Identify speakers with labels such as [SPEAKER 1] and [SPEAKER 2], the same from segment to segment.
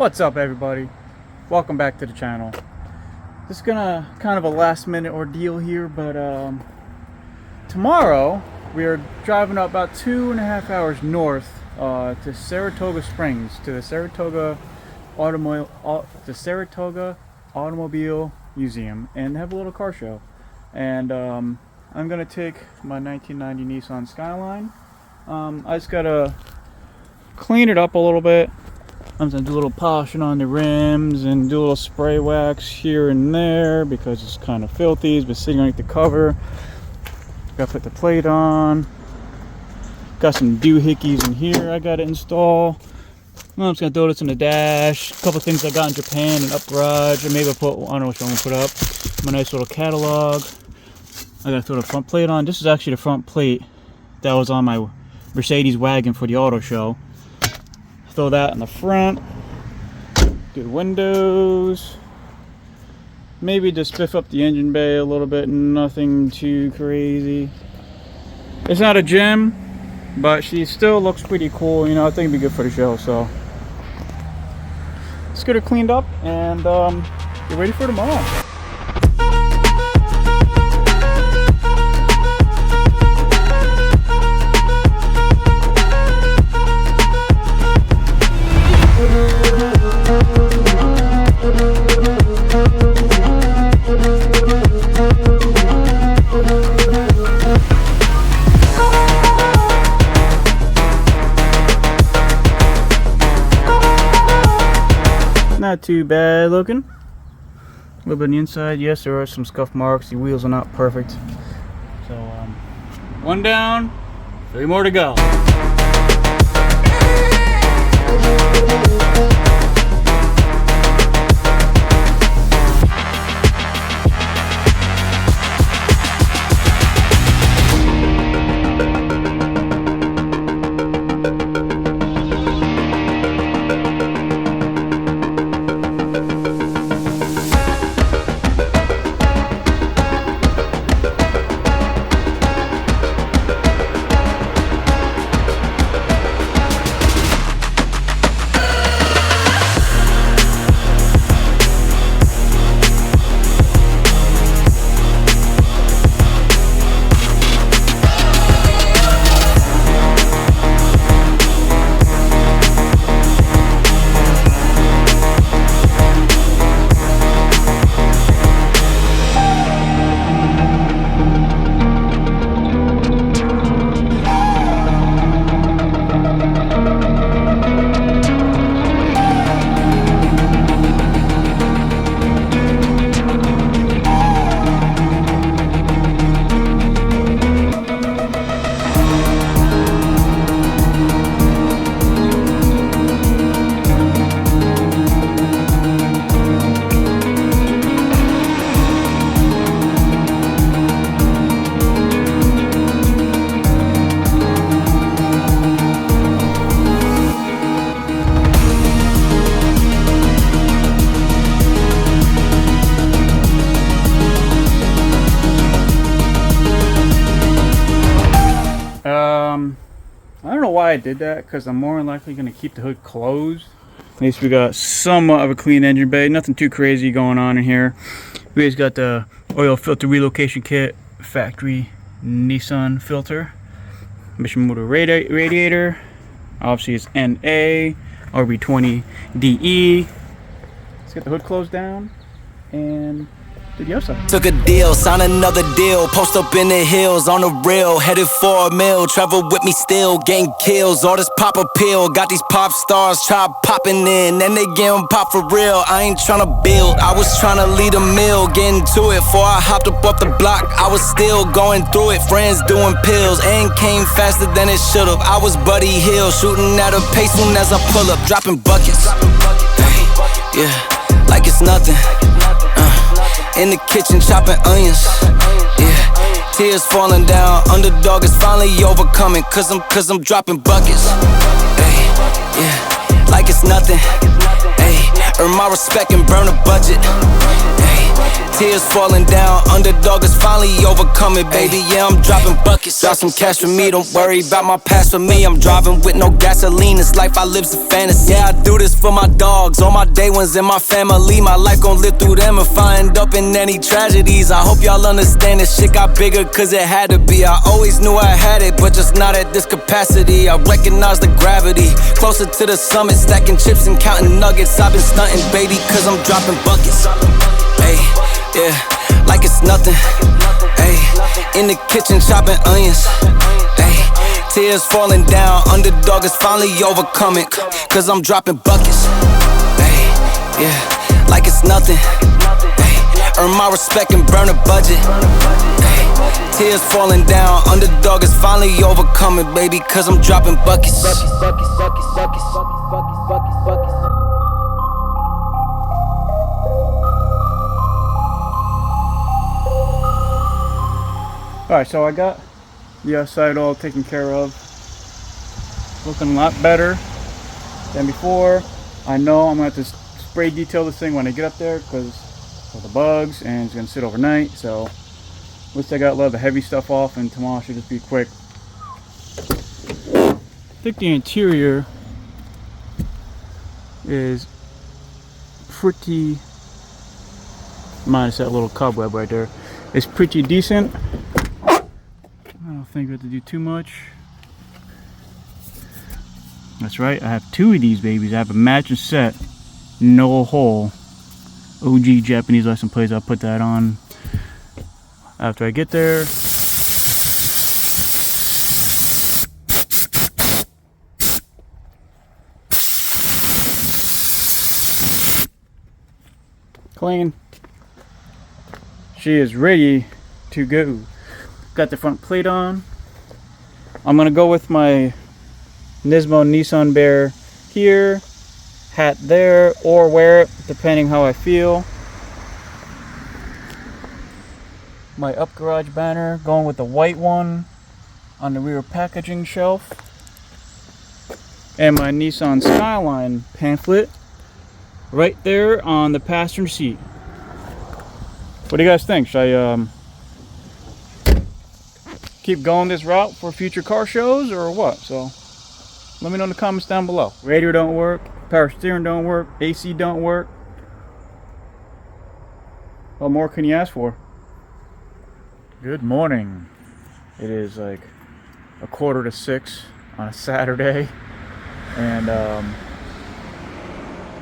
[SPEAKER 1] What's up, everybody? Welcome back to the channel. This is gonna kind of a last minute ordeal here, but tomorrow we are driving up about 2.5 hours north to Saratoga Springs, to the Saratoga Automobile Museum, and have a little car show. And I'm gonna take my 1990 Nissan Skyline. I just gotta clean it up a little bit. I'm gonna do a little polishing on the rims and do a little spray wax here and there because it's kind of filthy. It's been sitting underneath the cover. Gotta put the plate on. Got some doohickeys in here I gotta install. I'm just gonna throw this in the dash. A couple things I got in Japan and up garage. Or maybe I'll put, I don't know which one I'm gonna put up. My nice little catalog. I gotta throw the front plate on. This is actually the front plate that was on my Mercedes wagon for the auto show. Throw that in the front. Do the windows. Maybe just spiff up the engine bay a little bit. Nothing too crazy. It's not a gym, but she still looks pretty cool. You know, I think it'd be good for the show. So let's get her cleaned up and get ready for tomorrow. Not too bad looking. A little bit on the inside. Yes, there are some scuff marks. The wheels are not perfect. So, one down, 3 more to go. I don't know why I did that, because I'm more than likely going to keep the hood closed. At least we got somewhat of a clean engine bay. Nothing too crazy going on in here. We just got the oil filter relocation kit, factory Nissan filter, mission motor radiator. Obviously it's NA, RB20DE. Let's get the hood closed down and to the outside.
[SPEAKER 2] Took a deal, sign another deal, post up in the hills on the rail, headed for a mill, travel with me still, getting kills, all this pop appeal, got these pop stars try popping in, and they getting pop for real. I ain't tryna build, I was tryna lead a mill, getting to it, before I hopped up off the block, I was still going through it, friends doing pills, and came faster than it should've. I was Buddy Hill, shooting at a pace soon as I pull up, dropping buckets, yeah, like it's nothing. In the kitchen chopping onions, yeah. Tears falling down, underdog is finally overcoming. Cause I'm dropping buckets, ay, yeah. Like it's nothing, ay. Earn my respect and burn a budget, ay. Tears falling down, underdog is finally overcoming, baby. Yeah, I'm dropping buckets. Drop some cash for me, don't worry about my past for me. I'm driving with no gasoline, this life I live's a fantasy. Yeah, I do this for my dogs, all my day ones and my family. My life gon' live through them if I end up in any tragedies. I hope y'all understand this shit got bigger cause it had to be. I always knew I had it, but just not at this capacity. I recognize the gravity, closer to the summit, stacking chips and counting nuggets. I've been stunting, baby, cause I'm dropping buckets. Hey, yeah, like it's nothing. Hey, in the kitchen chopping onions. Hey, tears falling down, underdog is finally overcoming, cause I'm dropping buckets. Hey, yeah, like it's nothing. Hey, earn my respect and burn a budget. Hey, tears falling down, underdog is finally overcoming, baby, cause I'm dropping buckets.
[SPEAKER 1] Alright, so I got the outside all taken care of. Looking a lot better than before. I know I'm going to have to spray detail this thing when I get up there because of the bugs, and it's going to sit overnight. So at least I got a lot of the heavy stuff off, and tomorrow should just be quick. I think the interior is pretty, minus that little cobweb right there, it's pretty decent. I don't think we have to do too much. That's right, I have two of these babies. I have a matching set, no hole. OG Japanese license plates. I'll put that on after I get there. Clean. She is ready to go. Got the front plate on. I'm gonna go with my Nismo Nissan Bear here, hat there, or wear it depending how I feel. My Up Garage banner, going with the white one on the rear packaging shelf. And my Nissan Skyline pamphlet right there on the passenger seat. What do you guys think? Should I keep going this route for future car shows or what? So let me know in the comments down below. Radio don't work, power steering don't work, AC don't work. What more can you ask for? Good morning. It is like 5:45 on a Saturday, and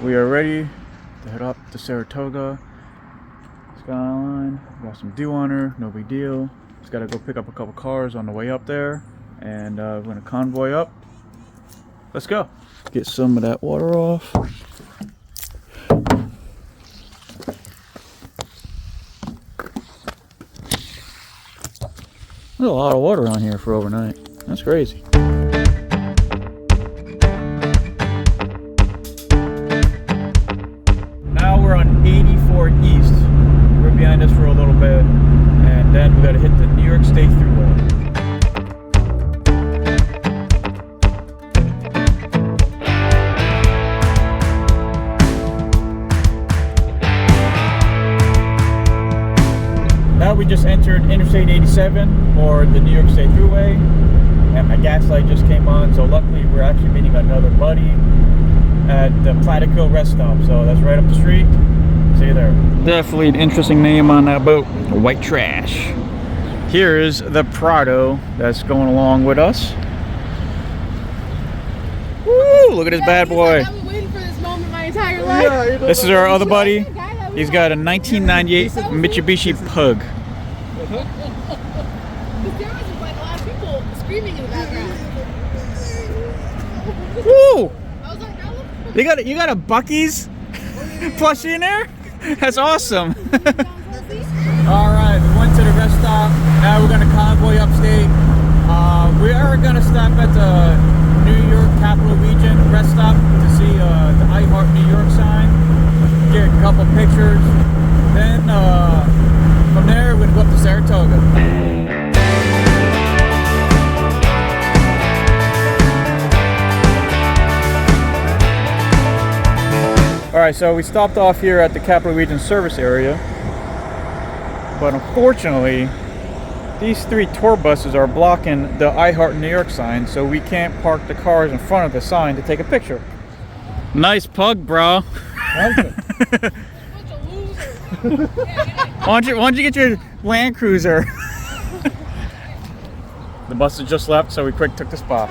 [SPEAKER 1] we are ready to head up to Saratoga. Skyline, got some dew on her, no big deal. Just gotta go pick up a couple cars on the way up there, and we're gonna convoy up. Let's go. Get some of that water off. There's a lot of water on here for overnight. That's crazy. Now we're on 84 East. We're behind us for a little bit, and then we gotta hit the New York State Thruway. Now we just entered Interstate 87, or the New York State Thruway, and my gas light just came on, so luckily we're actually meeting another buddy at the Platico rest stop, so that's right up the street. See you there. Definitely an interesting name on that boat, White Trash. Here is the Prado that's going along with us. Woo! Look at this bad boy.
[SPEAKER 3] I've been waiting for this moment my entire life.
[SPEAKER 1] This is our other buddy. He's got a 1998 Mitsubishi Pug.
[SPEAKER 3] There was like a lot of people screaming in the background.
[SPEAKER 1] Woo!
[SPEAKER 3] I was like, that looks
[SPEAKER 1] You got a Buc-ee's plushie in there? That's awesome. Alright, we went to the rest stop. Now we're gonna convoy upstate. We are gonna stop at the New York Capital Region rest stop to see the I Heart New York sign. Get a couple pictures. Then from there we're gonna go up to Saratoga. Alright, so we stopped off here at the Capital Region service area, but unfortunately, these 3 tour buses are blocking the I Heart New York sign, so we can't park the cars in front of the sign to take a picture. Nice pug, bro.
[SPEAKER 3] Bunch of losers.
[SPEAKER 1] Why don't you get your Land Cruiser? The bus has just left, so we quick took the spot.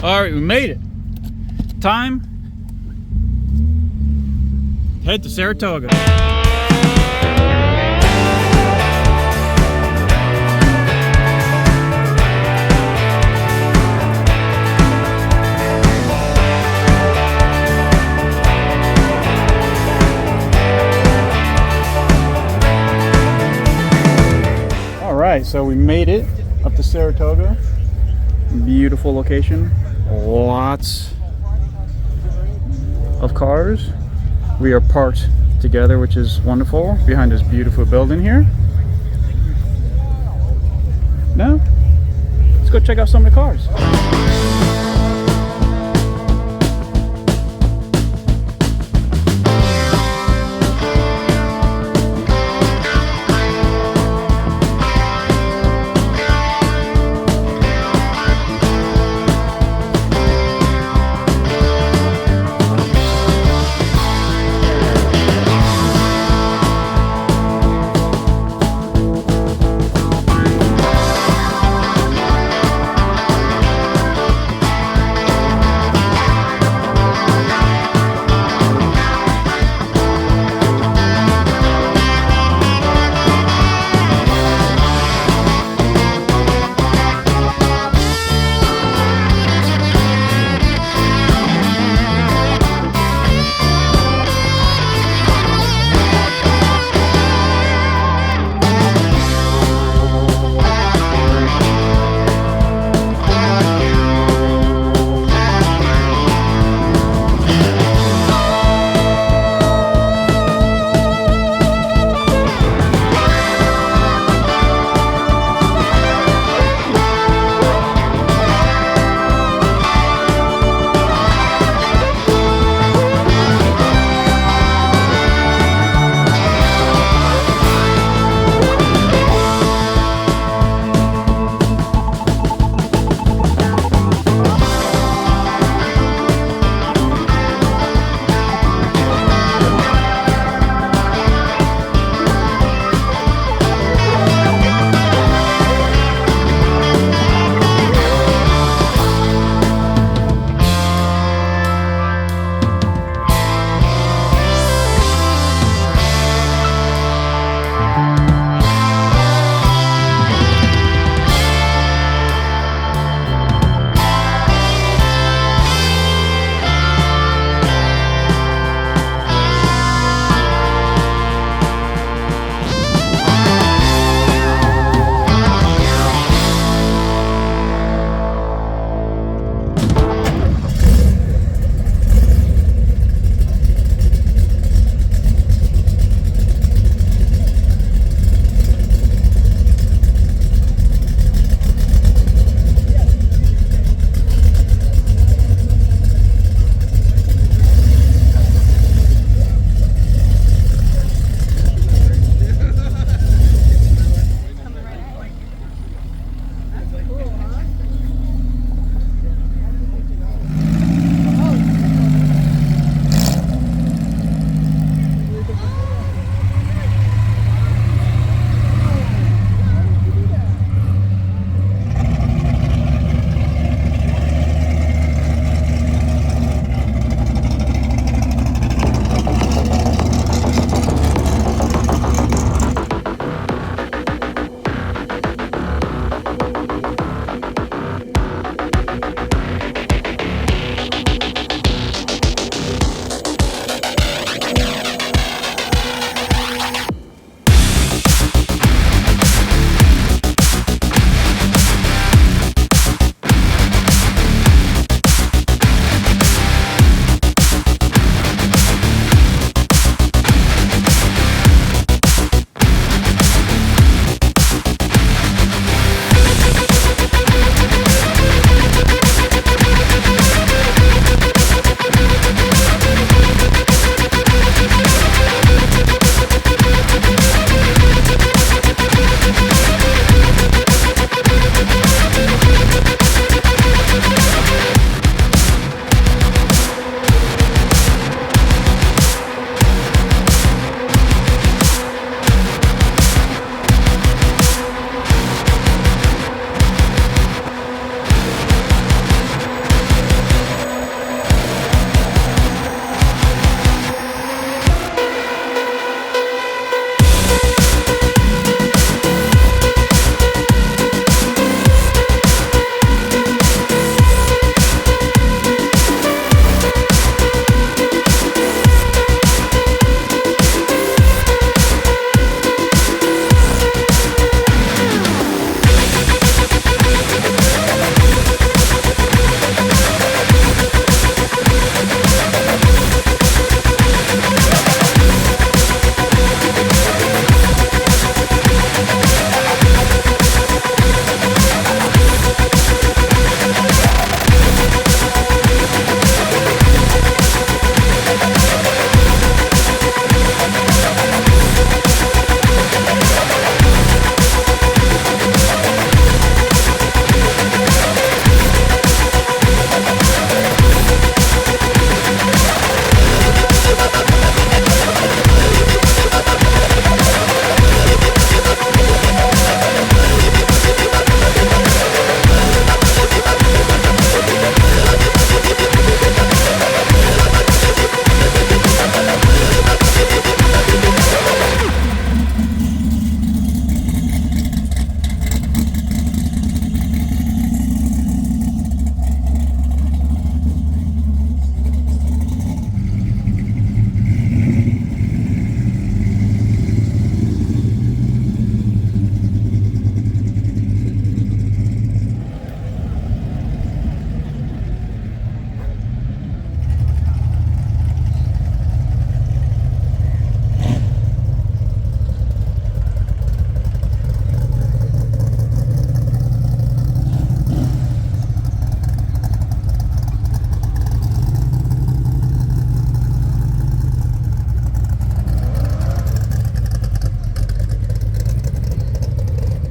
[SPEAKER 1] All right, we made it. Time. Head to Saratoga. All right, so we made it up to Saratoga. Beautiful location. Lots of cars. We are parked together, which is wonderful, behind this beautiful building here. Now, let's go check out some of the cars.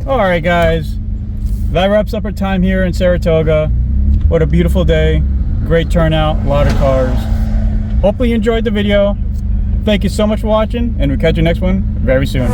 [SPEAKER 1] All right, guys, that wraps up our time here in Saratoga. What a beautiful day. Great turnout, a lot of cars. Hopefully you enjoyed the video. Thank you so much for watching, and we'll catch you next one very soon.